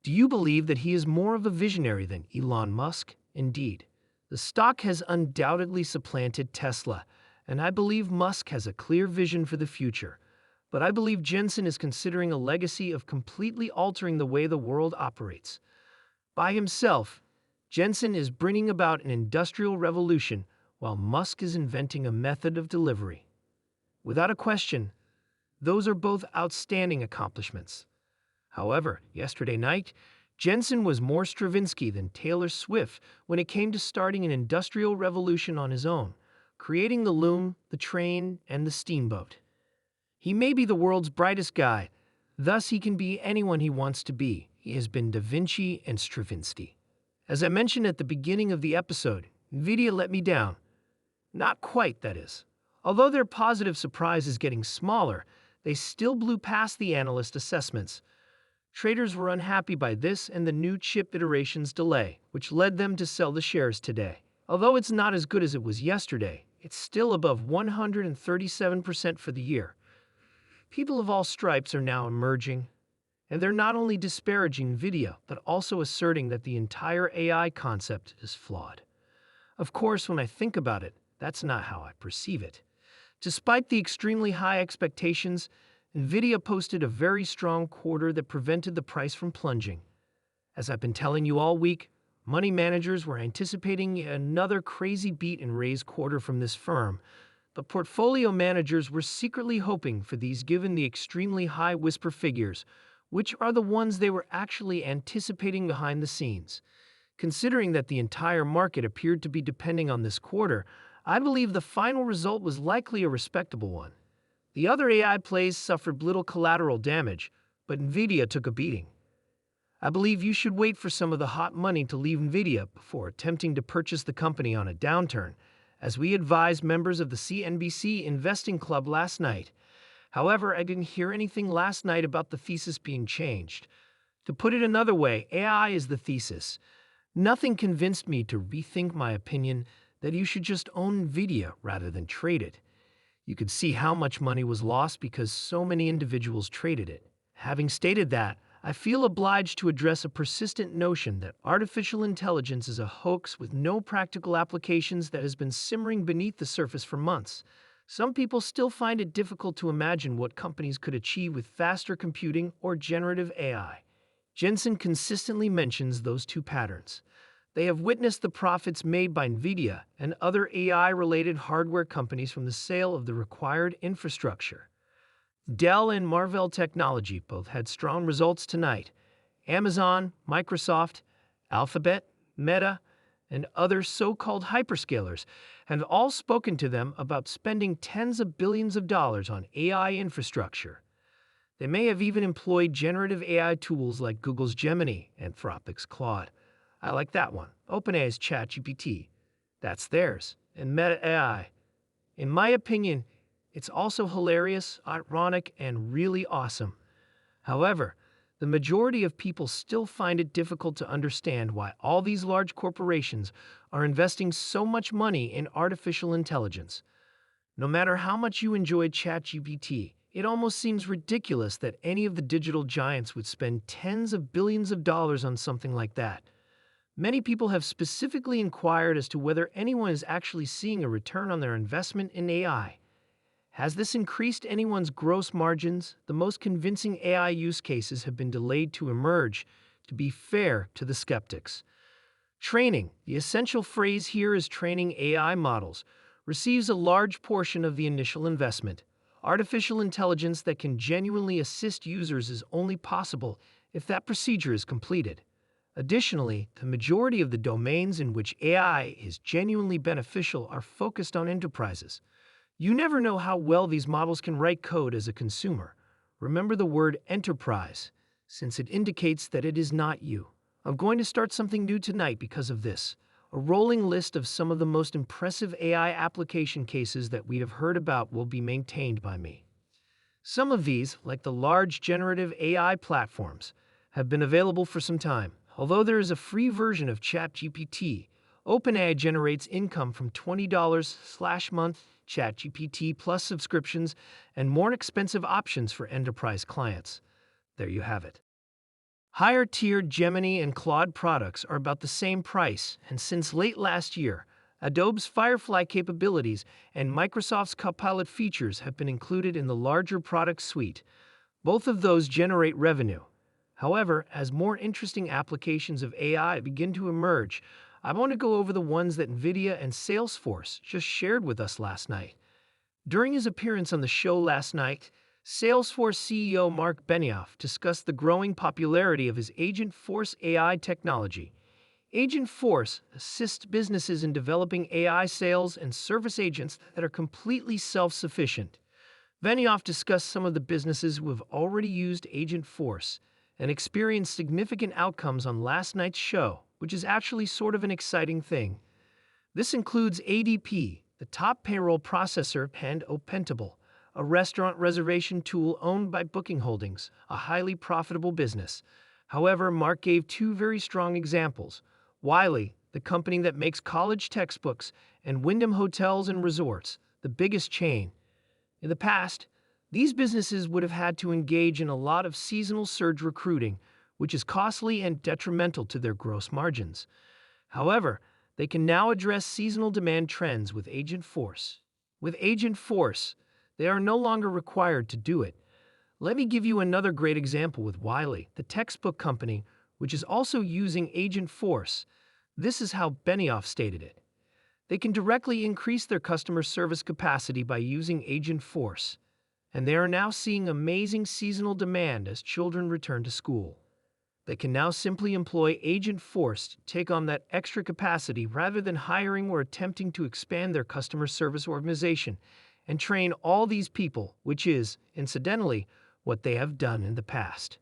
Do you believe that he is more of a visionary than Elon Musk? Indeed. The stock has undoubtedly supplanted Tesla, and I believe Musk has a clear vision for the future. But I believe Jensen is considering a legacy of completely altering the way the world operates. By himself, Jensen is bringing about an industrial revolution, while Musk is inventing a method of delivery. Without a question, those are both outstanding accomplishments. However, yesterday night, Jensen was more Stravinsky than Taylor Swift when it came to starting an industrial revolution on his own, creating the loom, the train, and the steamboat. He may be the world's brightest guy, thus he can be anyone he wants to be. He has been Da Vinci and Stravinsky. As I mentioned at the beginning of the episode, NVIDIA let me down. Not quite, that is. Although their positive surprise is getting smaller, they still blew past the analyst assessments. Traders were unhappy by this and the new chip iteration's delay, which led them to sell the shares today. Although it's not as good as it was yesterday, it's still above 137% for the year. People of all stripes are now emerging, and they're not only disparaging NVIDIA, but also asserting that the entire AI concept is flawed. Of course, when I think about it, that's not how I perceive it. Despite the extremely high expectations, NVIDIA posted a very strong quarter that prevented the price from plunging. As I've been telling you all week, money managers were anticipating another crazy beat and raise quarter from this firm, but portfolio managers were secretly hoping for these given the extremely high whisper figures, which are the ones they were actually anticipating behind the scenes. Considering that the entire market appeared to be depending on this quarter, I believe the final result was likely a respectable one. The other AI plays suffered little collateral damage, but NVIDIA took a beating. I believe you should wait for some of the hot money to leave NVIDIA before attempting to purchase the company on a downturn, as we advised members of the CNBC Investing Club last night. However, I didn't hear anything last night about the thesis being changed. To put it another way, AI is the thesis. Nothing convinced me to rethink my opinion that you should just own NVIDIA rather than trade it. You could see how much money was lost because so many individuals traded it. Having stated that, I feel obliged to address a persistent notion that artificial intelligence is a hoax with no practical applications that has been simmering beneath the surface for months. Some people still find it difficult to imagine what companies could achieve with faster computing or generative AI. Jensen consistently mentions those two patterns. They have witnessed the profits made by NVIDIA and other AI-related hardware companies from the sale of the required infrastructure. Dell and Marvell Technology both had strong results tonight. Amazon, Microsoft, Alphabet, Meta, and other so-called hyperscalers have all spoken to them about spending tens of billions of dollars on AI infrastructure. They may have even employed generative AI tools like Google's Gemini, Anthropic's Claude. I like that one. OpenAI's ChatGPT. That's theirs. And Meta AI. In my opinion, it's also hilarious, ironic, and really awesome. However, the majority of people still find it difficult to understand why all these large corporations are investing so much money in artificial intelligence. No matter how much you enjoyed ChatGPT, it almost seems ridiculous that any of the digital giants would spend tens of billions of dollars on something like that. Many people have specifically inquired as to whether anyone is actually seeing a return on their investment in AI. Has this increased anyone's gross margins? The most convincing AI use cases have been delayed to emerge, to be fair to the skeptics. Training, the essential phrase here is training AI models, receives a large portion of the initial investment. Artificial intelligence that can genuinely assist users is only possible if that procedure is completed. Additionally, the majority of the domains in which AI is genuinely beneficial are focused on enterprises. You never know how well these models can write code as a consumer. Remember the word enterprise, since it indicates that it is not you. I'm going to start something new tonight because of this. A rolling list of some of the most impressive AI application cases that we have heard about will be maintained by me. Some of these, like the large generative AI platforms, have been available for some time. Although there is a free version of ChatGPT, OpenAI generates income from $20/month ChatGPT Plus subscriptions and more expensive options for enterprise clients. There you have it. Higher-tier Gemini and Claude products are about the same price, and since late last year, Adobe's Firefly capabilities and Microsoft's Copilot features have been included in the larger product suite. Both of those generate revenue. However, as more interesting applications of AI begin to emerge, I want to go over the ones that NVIDIA and Salesforce just shared with us last night. During his appearance on the show last night, Salesforce CEO Mark Benioff discussed the growing popularity of his Agent Force AI technology. Agent Force assists businesses in developing AI sales and service agents that are completely self-sufficient. Benioff discussed some of the businesses who have already used Agent Force and experienced significant outcomes on last night's show, which is actually sort of an exciting thing. This includes ADP, the top payroll processor, and Opentable, a restaurant reservation tool owned by Booking Holdings, a highly profitable business. However, Mark gave two very strong examples. Wiley, the company that makes college textbooks, and Wyndham Hotels and Resorts, the biggest chain. In the past, these businesses would have had to engage in a lot of seasonal surge recruiting, which is costly and detrimental to their gross margins. However, they can now address seasonal demand trends with Agent Force. With Agent Force, they are no longer required to do it. Let me give you another great example with Wiley, the textbook company, which is also using Agent Force. This is how Benioff stated it. They can directly increase their customer service capacity by using Agent Force, and they are now seeing amazing seasonal demand as children return to school. They can now simply employ Agent Force to take on that extra capacity rather than hiring or attempting to expand their customer service organization and train all these people, which is, incidentally, what they have done in the past.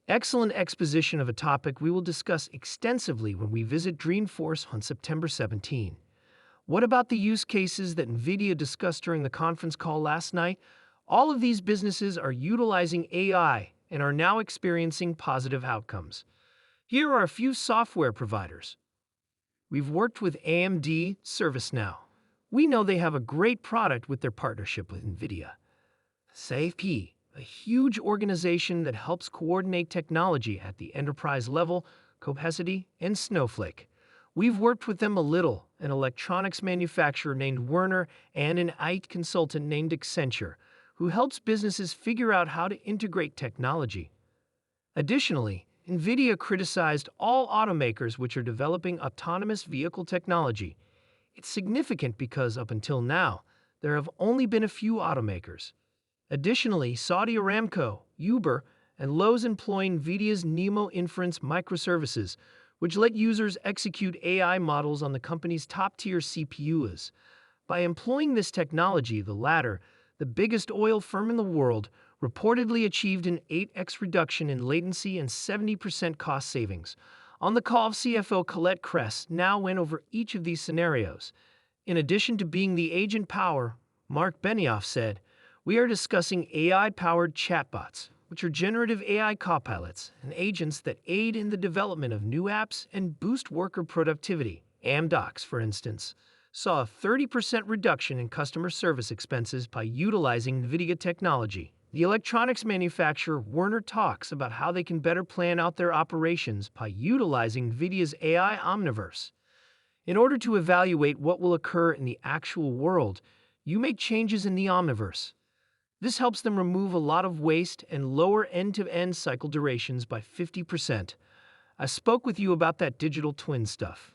Excellent exposition of a topic we will discuss extensively when we visit Dreamforce on September 17. What about the use cases that NVIDIA discussed during the conference call last night? All of these businesses are utilizing AI and are now experiencing positive outcomes. Here are a few software providers. We've worked with AMD ServiceNow. We know they have a great product with their partnership with NVIDIA. SAP, a huge organization that helps coordinate technology at the enterprise level, Cohesity, and Snowflake. We've worked with them a little, an electronics manufacturer named Werner and an IT consultant named Accenture, who helps businesses figure out how to integrate technology. Additionally, NVIDIA criticized all automakers which are developing autonomous vehicle technology. It's significant because up until now, there have only been a few automakers. Additionally, Saudi Aramco, Uber, and Lowe's employ NVIDIA's Nemo Inference microservices, which let users execute AI models on the company's top-tier CPUs. By employing this technology, the latter, the biggest oil firm in the world, reportedly achieved an 8x reduction in latency and 70% cost savings. On the call, CFO Colette Kress now went over each of these scenarios. In addition to being the agent power, Mark Benioff said, we are discussing AI-powered chatbots, which are generative AI copilots and agents that aid in the development of new apps and boost worker productivity. Amdocs, for instance, saw a 30% reduction in customer service expenses by utilizing NVIDIA technology. The electronics manufacturer Werner talks about how they can better plan out their operations by utilizing NVIDIA's AI Omniverse. In order to evaluate what will occur in the actual world, you make changes in the Omniverse. This helps them remove a lot of waste and lower end-to-end cycle durations by 50%. I spoke with you about that digital twin stuff.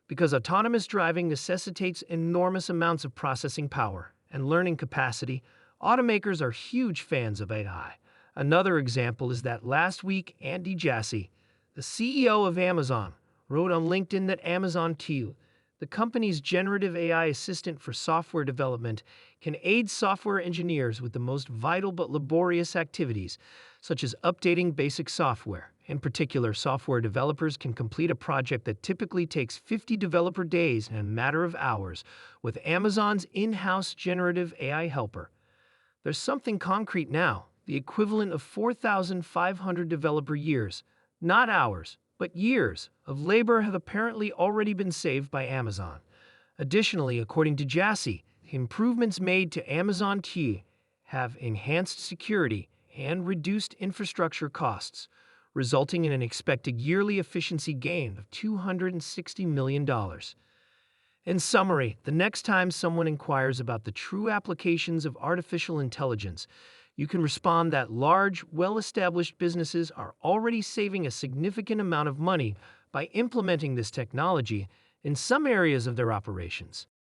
Because autonomous driving necessitates enormous amounts of processing power and learning capacity, automakers are huge fans of AI. Another example is that last week, Andy Jassy, the CEO of Amazon, wrote on LinkedIn that Amazon Q, the company's generative AI assistant for software development, can aid software engineers with the most vital but laborious activities, such as updating basic software. In particular, software developers can complete a project that typically takes 50 developer days in a matter of hours with Amazon's in-house generative AI helper. There's something concrete now, the equivalent of 4,500 developer years, not hours, but years, of labor have apparently already been saved by Amazon. Additionally, according to Jassy, improvements made to Amazon T have enhanced security and reduced infrastructure costs, resulting in an expected yearly efficiency gain of $260 million. In summary, the next time someone inquires about the true applications of artificial intelligence, you can respond that large, well-established businesses are already saving a significant amount of money by implementing this technology in some areas of their operations.